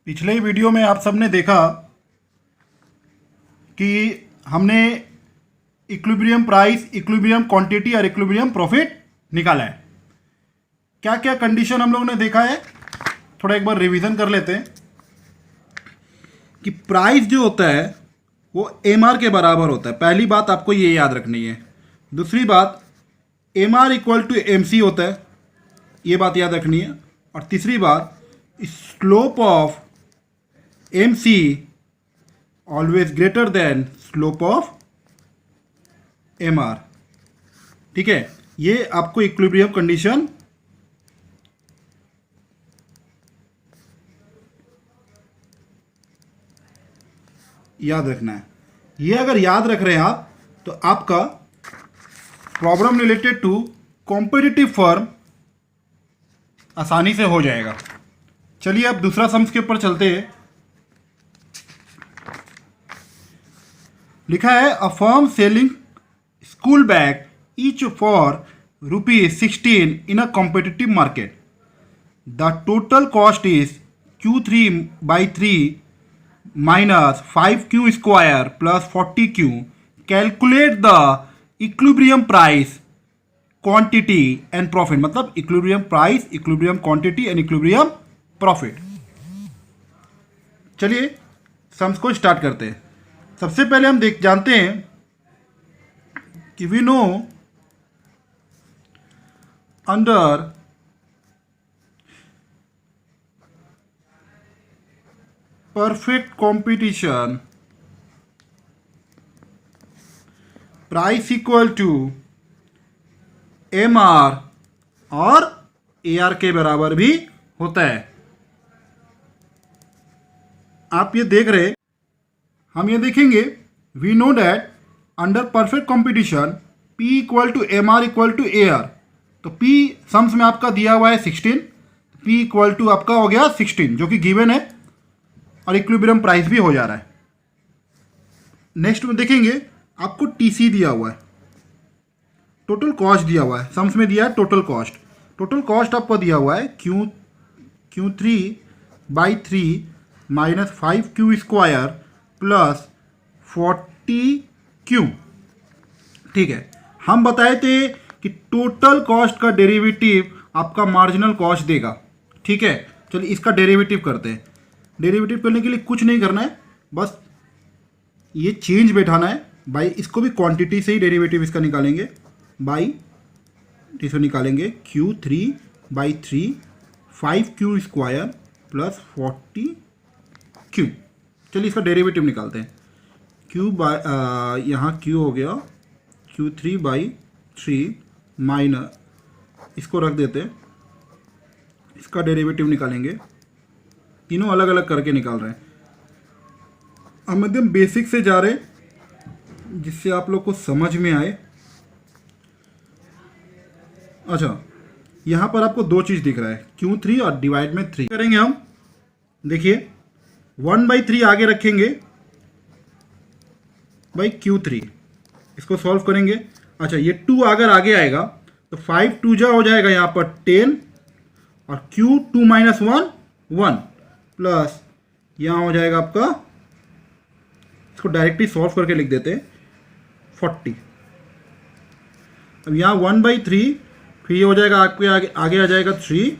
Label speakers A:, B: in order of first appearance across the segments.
A: पिछले ही वीडियो में आप सबने देखा कि हमने इक्विलिब्रियम प्राइस, इक्विलिब्रियम क्वांटिटी और इक्विलिब्रियम प्रॉफिट निकाला है। क्या क्या कंडीशन हम लोगों ने देखा है, थोड़ा एक बार रिवीजन कर लेते हैं कि प्राइस जो होता है वो एम आर के बराबर होता है। पहली बात आपको ये याद रखनी है। दूसरी बात, M R equal to M C होता है, ये बात याद रखनी है। और तीसरी बात, slope of M C always greater than slope of M R. ठीक है, ये आपको इक्विलिब्रियम कंडीशन याद रखना है। ये अगर याद रख रहे हैं आप तो आपका problem related to competitive firm आसानी से हो जाएगा। चलिए अब दूसरा सम्स के ऊपर चलते हैं। लिखा है a firm selling school bag each for ₹16 in a competitive market. The total cost is Q3/3 minus 5Q square plus 40Q. Calculate the equilibrium price, quantity and profit। मतलब equilibrium price, equilibrium quantity and equilibrium profit। चलिए sums को start करते हैं। सबसे पहले हम जानते हैं कि we know under perfect competition price equal to MR और AR के बराबर भी होता है। आप ये देख रहे, हम ये देखेंगे we know that under perfect competition P equal to MR equal to AR। तो P सम्स में आपका दिया हुआ है 16, P इक्वल टू आपका हो गया 16 जो कि गिवन है और इक्विलिब्रियम प्राइस भी हो जा रहा है। नेक्स्ट में देखेंगे आपको TC दिया हुआ है, टोटल कॉस्ट दिया हुआ है, सम्स में दिया है टोटल कॉस्ट। टोटल कॉस्ट आपको दिया हुआ है Q3/3 minus 5Q square plus 40Q। ठीक है, हम बताए थे कि टोटल कॉस्ट का डेरिवेटिव आपका मार्जिनल कॉस्ट देगा। ठीक है, चलिए इसका डेरिवेटिव करते हैं। डेरिवेटिव करने के लिए कुछ नहीं करना है, बस ये चेंज बैठाना है बाई, इसको भी क्वांटिटी से ही डेरिवेटिव इसका निकालेंगे, बाई इसको निकालेंगे Q3/3 5Q square plus 40Q। चलिए इसका डेरिवेटिव निकालते हैं। यहाँ Q हो गया Q3/3 माइनस, इसको रख देते हैं, इसका डेरिवेटिव निकालेंगे। तीनों अलग अलग करके निकाल रहे हैं। हम एकदम बेसिक से जा रहे जिससे आप लोग को समझ में आए। अच्छा, यहाँ पर आपको दो चीज़ दिख रहा है, Q3 और डिवाइड में 3 करेंगे हम। देखिए 1/3 आगे रखेंगे बाई Q3, इसको सॉल्व करेंगे। अच्छा, ये 2 अगर आगे आएगा तो 5 2 जा हो जाएगा यहाँ पर 10 और Q2 - 1 1 प्लस यहाँ हो जाएगा आपका, इसको डायरेक्टली सॉल्व करके लिख देते हैं 40। अब यहाँ 1/3, फिर ये हो जाएगा आपके आगे आ जाएगा 3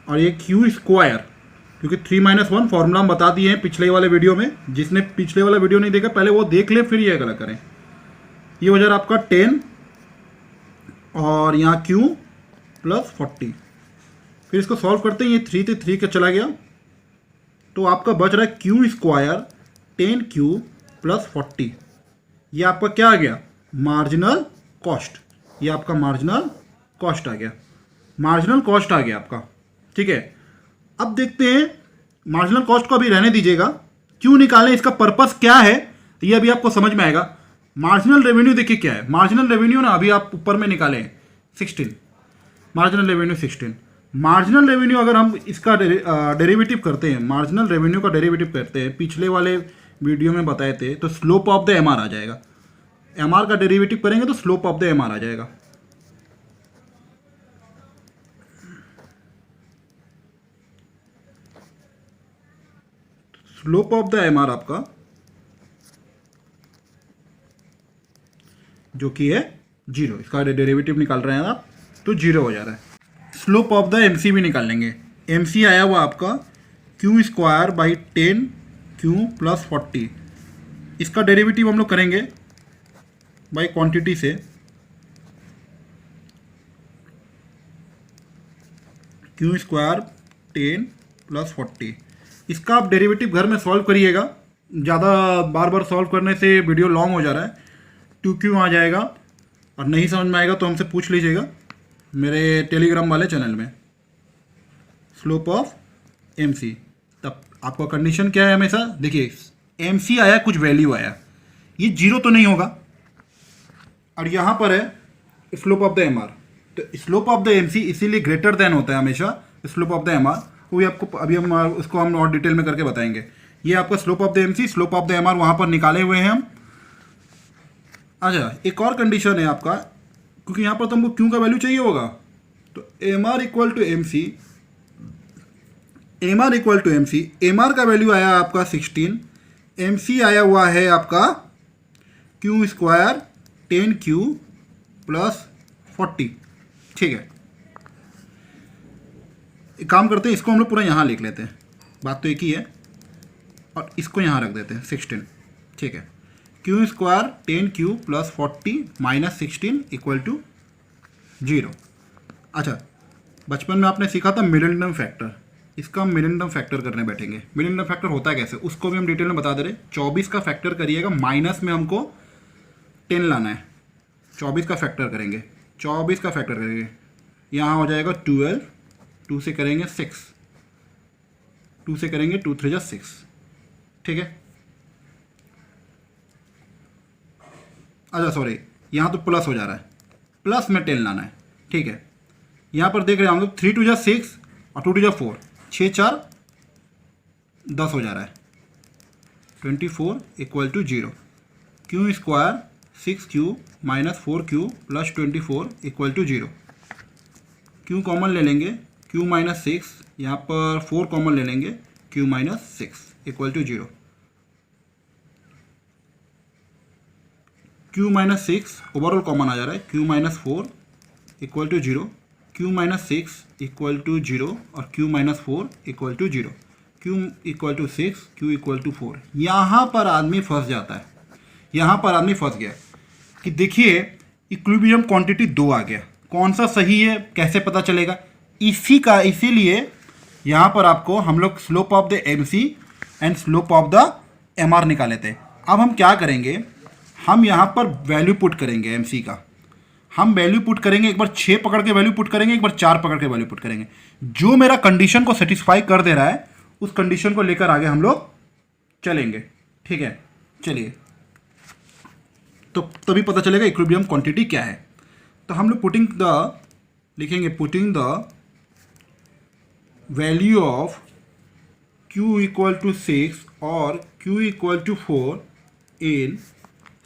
A: और ये Q स्क्वायर, क्योंकि 3 - 1 फॉर्मूला हम बता दिए हैं पिछले वाले वीडियो में। जिसने पिछले वाला वीडियो नहीं देखा पहले वो देख ले, फिर ये अगला करें। ये हो जाएगा आपका 10 और यहाँ Q प्लस 40। फिर इसको सॉल्व करते हैं, ये 3 से 3 का चला गया तो आपका बच रहा है Q स्क्वायर 10Q प्लस 40। ये आपका क्या आ गया, मार्जिनल कॉस्ट। ये आपका मार्जिनल कॉस्ट आ गया, मार्जिनल कॉस्ट आ गया आपका। ठीक है, अब देखते हैं, मार्जिनल कॉस्ट को अभी रहने दीजिएगा, क्यों निकालें, इसका पर्पस क्या है ये अभी आपको समझ में आएगा। मार्जिनल रेवेन्यू देखिए क्या है, मार्जिनल रेवेन्यू ना अभी आप ऊपर में निकालें 16, मार्जिनल रेवेन्यू 16। मार्जिनल रेवेन्यू अगर हम इसका डेरिवेटिव करते हैं, मार्जिनल रेवेन्यू का डेरिवेटिव करते हैं, पिछले वाले वीडियो में बताए थे, तो स्लोप ऑफ द एमआर आ जाएगा। एमआर का डेरिवेटिव करेंगे तो स्लोप ऑफ द एमआर आ जाएगा। Slope of the M R आपका जो कि है 0, इसका डेरिवेटिव निकाल रहे हैं आप तो 0 हो जा रहा है। Slope of the M C भी निकाल लेंगे। एम सी आया हुआ आपका Q square by 10 Q plus 40। इसका डेरिवेटिव हम लोग करेंगे बाई क्वांटिटी से। क्यू स्क्वायर 10 प्लस 40, इसका आप डेरिवेटिव घर में सॉल्व करिएगा। ज़्यादा बार बार सॉल्व करने से वीडियो लॉन्ग हो जा रहा है, 2Q आ जाएगा। और नहीं समझ में आएगा तो हमसे पूछ लीजिएगा मेरे टेलीग्राम वाले चैनल में। स्लोप ऑफ एम सी, तब आपका कंडीशन क्या है हमेशा देखिए, एम सी आया, कुछ वैल्यू आया, ये 0 तो नहीं होगा। और यहाँ पर है slope of the M R, तो slope of the M C इसीलिए ग्रेटर देन होता है हमेशा slope of the M R. वो आपको अभी हम उसको हम और डिटेल में करके बताएंगे। ये आपका slope of the M C, slope of the M R वहाँ पर निकाले हुए हैं हम। अच्छा, एक और कंडीशन है आपका, क्योंकि यहाँ पर तो हमको क्यू का वैल्यू चाहिए होगा, तो M R equal to M C, M R equal to M C. M R का वैल्यू आया आपका 16, एम सी आया हुआ है आपका क्यू स्क्वायर 10Q प्लस 40। ठीक है, एक काम करते हैं, इसको हम लोग पूरा यहाँ लिख लेते हैं, बात तो एक ही है, और इसको यहाँ रख देते हैं 16। ठीक है, Q square 10Q plus 40 minus 16 equal to 0। अच्छा, बचपन में आपने सीखा था मिडिलटन फैक्टर, इसका हम मिडिलटन फैक्टर करने बैठेंगे। मिडिलटन फैक्टर होता है कैसे, उसको भी हम डिटेल में बता दे रहे। 24 का फैक्टर करिएगा, माइनस में हमको 10 लाना है, 24 का फैक्टर करेंगे, 24 का फैक्टर करेंगे, यहाँ हो जाएगा 12, 2 से करेंगे 6, 2 से करेंगे 2 3 6। ठीक है, अच्छा सॉरी, यहाँ तो प्लस हो जा रहा है, प्लस में 10 लाना है। ठीक है, यहाँ पर देख रहे होंगे 3 2 6 और 2 2 4, 6 4 10 हो जा रहा है, 24 equal to 0। Q square 6Q minus 4Q plus 24 equal to 0। Q common ले लेंगे, Q माइनस 6, यहाँ पर 4 कॉमन ले लेंगे, Q minus 6 equal to 0। Q minus 6 overall common आ जा रहा है, Q minus 4 equal to 0, Q minus 6 equal to 0 और Q minus 4 equal to 0। Q equal to 6, Q equal to 4। यहाँ पर आदमी फंस जाता है, यहाँ पर आदमी फंस गया कि देखिए इक्विलिब्रियम क्वांटिटी 2 आ गया, कौन सा सही है कैसे पता चलेगा। इसीलिए यहाँ पर आपको हम लोग slope of the M C and slope of the M R निकाले थे। अब हम क्या करेंगे, हम यहाँ पर वैल्यू पुट करेंगे एम सी का, हम वैल्यू पुट करेंगे, एक बार 6 पकड़ के वैल्यू पुट करेंगे, एक बार 4 पकड़ के वैल्यू पुट करेंगे। जो मेरा कंडीशन को सेटिस्फाई कर दे रहा है उस कंडीशन को लेकर आगे हम लोग चलेंगे। ठीक है, चलिए, तो तभी पता चलेगा इक्विलिब्रियम क्वांटिटी क्या है। तो हम लोग लिखेंगे putting the value of Q equal to 6 और Q equal to 4 in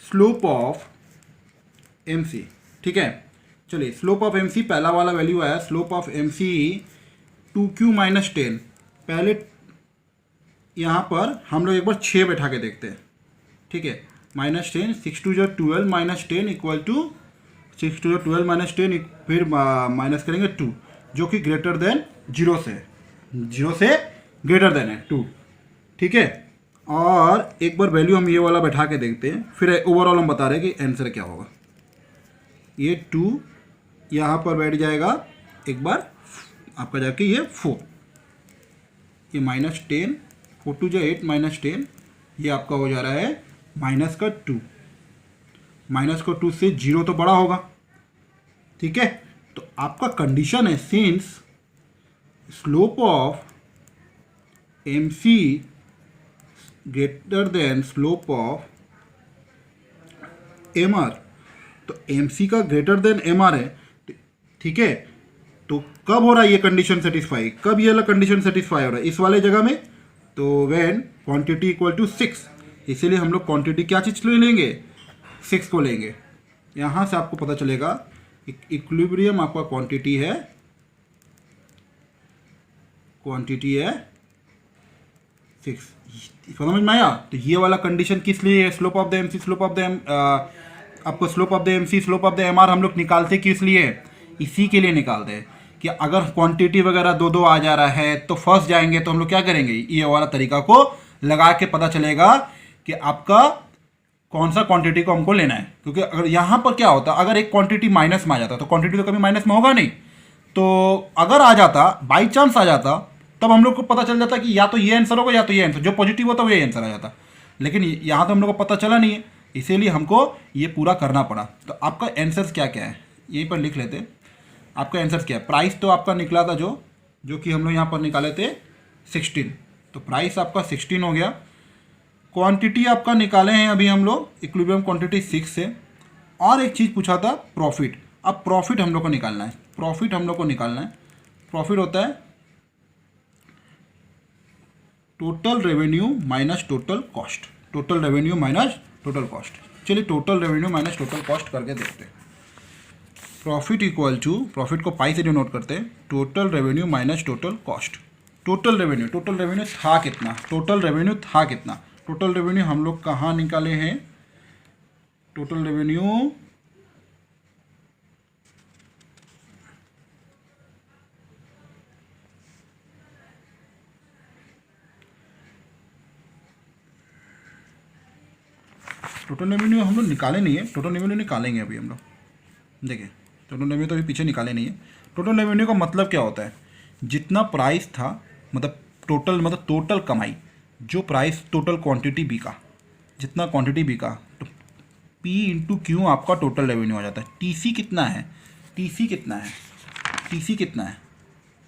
A: slope of M C. ठीक है, चलिए स्लोप ऑफ एम सी, पहला वाला वैल्यू आया slope of M C 2Q minus 10। पहले यहाँ पर हम लोग एक बार 6 बैठा के देखते हैं। ठीक है, minus 10, 6 2 12 minus 10 equal to 6 2 12 minus 10, फिर माइनस करेंगे 2 जो कि ग्रेटर देन 0 से, 0 से ग्रेटर देन है 2। ठीक है, और एक बार वैल्यू हम ये वाला बैठा के देखते हैं, फिर ओवरऑल हम बता रहे हैं कि आंसर क्या होगा। ये 2 यहाँ पर बैठ जाएगा, एक बार आपका जाके ये 4, ये माइनस 10, 4 2 8 माइनस 10, ये आपका हो जा रहा है माइनस का 2, माइनस का 2 से 0 तो बड़ा होगा। ठीक है, तो आपका कंडीशन है since slope of M C greater than slope of M R, तो एम सी का ग्रेटर देन एम आर है। ठीक है, तो कब हो रहा है ये कंडीशन सेटिस्फाई, कब ये वाला कंडीशन सेटिस्फाई हो रहा है, इस वाले जगह में। तो व्हेन क्वांटिटी इक्वल टू 6, इसीलिए हम लोग क्वांटिटी क्या चीज़ ले लेंगे, 6 को लेंगे। यहाँ से आपको पता चलेगा इक्विलिब्रियम आपका क्वांटिटी है 6। इसको समझ में आया? तो ये वाला कंडीशन किस लिए है? Slope of the MC, slope of the आपको slope of the MC, slope of the MR हम लोग निकालते किस लिए? इसी के लिए निकालते हैं कि अगर क्वांटिटी वगैरह दो दो आ जा रहा है तो फंस जाएंगे, तो हम लोग क्या करेंगे, ये वाला तरीका को लगा के पता चलेगा कि आपका कौन सा क्वांटिटी को हमको लेना है। क्योंकि अगर यहाँ पर क्या होता, अगर एक क्वांटिटी माइनस में आ जाता तो क्वांटिटी तो कभी माइनस में होगा नहीं, तो अगर आ जाता, बाई चांस आ जाता, तब हम लोग को पता चल जाता कि या तो ये आंसर होगा या तो ये आंसर, जो पॉजिटिव होता वो ये आंसर आ जाता। लेकिन यहाँ तो हम लोग को पता चला नहीं है, इसीलिए हमको ये पूरा करना पड़ा। तो आपका आंसर क्या क्या है यहीं पर लिख लेते। आपका आंसर क्या है? प्राइस तो आपका निकला था जो कि हम लोग यहाँ पर निकाले थे 16, तो प्राइस आपका 16 हो गया। क्वांटिटी आपका निकाले हैं अभी हम लोग इक्विलिब्रियम क्वांटिटी 6 से। और एक चीज़ पूछा था प्रॉफिट। अब प्रॉफिट हम लोग को निकालना है, प्रॉफिट हम लोग को निकालना है। प्रॉफिट होता है total revenue minus total cost, total revenue minus total cost. चलिए total revenue minus total cost करके देखते हैं। प्रॉफिट इक्वल टू, प्रॉफिट को पाई से डिनोट करते हैं, total revenue minus total cost. Total revenue था कितना? टोटल रेवेन्यू था कितना? टोटल रेवेन्यू हम लोग कहाँ निकाले हैं? टोटल रेवेन्यू हम लोग निकाले नहीं है, टोटल रेवेन्यू निकालेंगे अभी हम लोग। देखिए टोटल रेवेन्यू तो अभी पीछे निकाले नहीं है। टोटल रेवेन्यू का मतलब क्या होता है? जितना प्राइस था, मतलब टोटल कमाई, जो प्राइस टोटल क्वांटिटी बिका, जितना क्वांटिटी बिका, तो P इंटू क्यू आपका टोटल रेवेन्यू आ जाता है। TC कितना है? TC कितना है?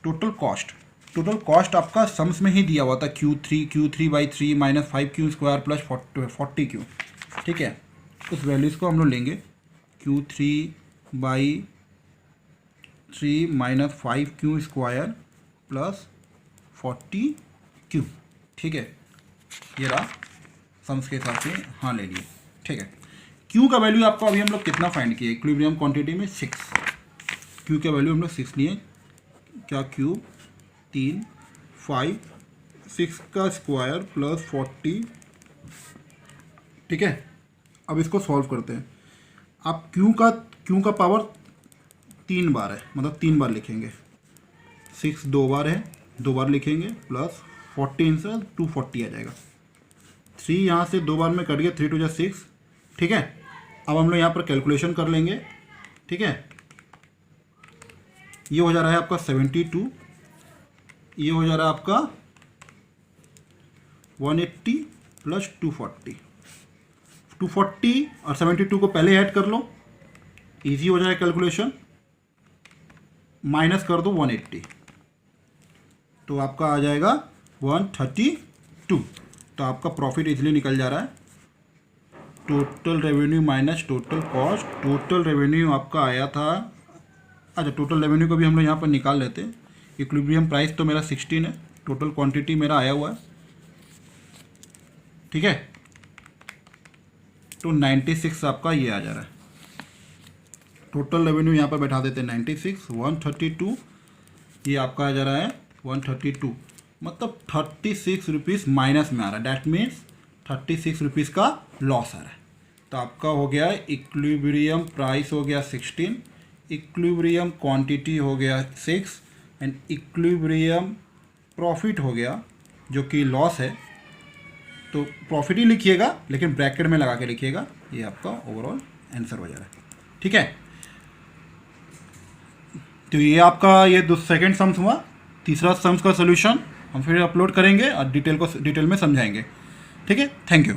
A: Total cost. टोटल कॉस्ट आपका सम्स में ही दिया हुआ था, Q3/3 minus 5Q² plus 40Q। ठीक है, उस वैल्यूज़ को हम लोग लेंगे, Q3/3 minus 5Q² plus 40Q। ठीक है, ये रहा सम्स के हिसाब से, हाँ ले लिए। ठीक है, Q का वैल्यू आपको अभी हम लोग कितना फाइंड किए इक्विलिब्रियम क्वांटिटी में? 6। Q का वैल्यू हम लोग 6 लिए। क्या Q 3 5 6 का स्क्वायर प्लस 40। ठीक है, अब इसको सॉल्व करते हैं। आप Q का पावर 3 बार है, मतलब 3 बार लिखेंगे। 6 2 बार है, 2 बार लिखेंगे, प्लस 40 से 240 आ जाएगा। 3 यहाँ से 2 बार में कट गया, 3 2 जा 6। ठीक है, अब हम लोग यहाँ पर कैलकुलेशन कर लेंगे। ठीक है, ये हो जा रहा है आपका 72, ये हो जा रहा है आपका 180 प्लस 240। 240 और 72 को पहले ऐड कर लो, इजी हो जाए कैलकुलेशन। माइनस कर दो 180, तो आपका आ जाएगा 132। तो आपका प्रॉफिट इजीली निकल जा रहा है। Total revenue minus total cost. Total revenue आपका आया था, अच्छा टोटल रेवेन्यू को भी हम लोग यहाँ पर निकाल लेते हैं। इक्विलिब्रियम प्राइस तो मेरा 16 है, टोटल क्वांटिटी मेरा आया हुआ है। ठीक है, तो 96 आपका ये आ जा रहा है। टोटल रेवेन्यू यहाँ पर बैठा देते हैं 96, 132, ये आपका आ जा रहा है 132, मतलब 36 रुपीज़ माइनस में आ रहा है। डैट मीन्स 36 रुपीज़ का लॉस आ रहा है। तो आपका हो गया इक्विलिब्रियम प्राइस हो गया 16, इक्विलिब्रियम क्वांटिटी हो गया 6 एंड इक्विलिब्रियम प्रॉफिट हो गया जो कि लॉस है। तो प्रॉफिट ही लिखिएगा, लेकिन ब्रैकेट में लगा के लिखिएगा। ये आपका ओवरऑल आंसर हो जा रहा है। ठीक है, तो ये आपका ये सेकंड सम्स हुआ। तीसरा सम्स का सोल्यूशन हम फिर अपलोड करेंगे और डिटेल में समझाएंगे। ठीक है, थैंक यू।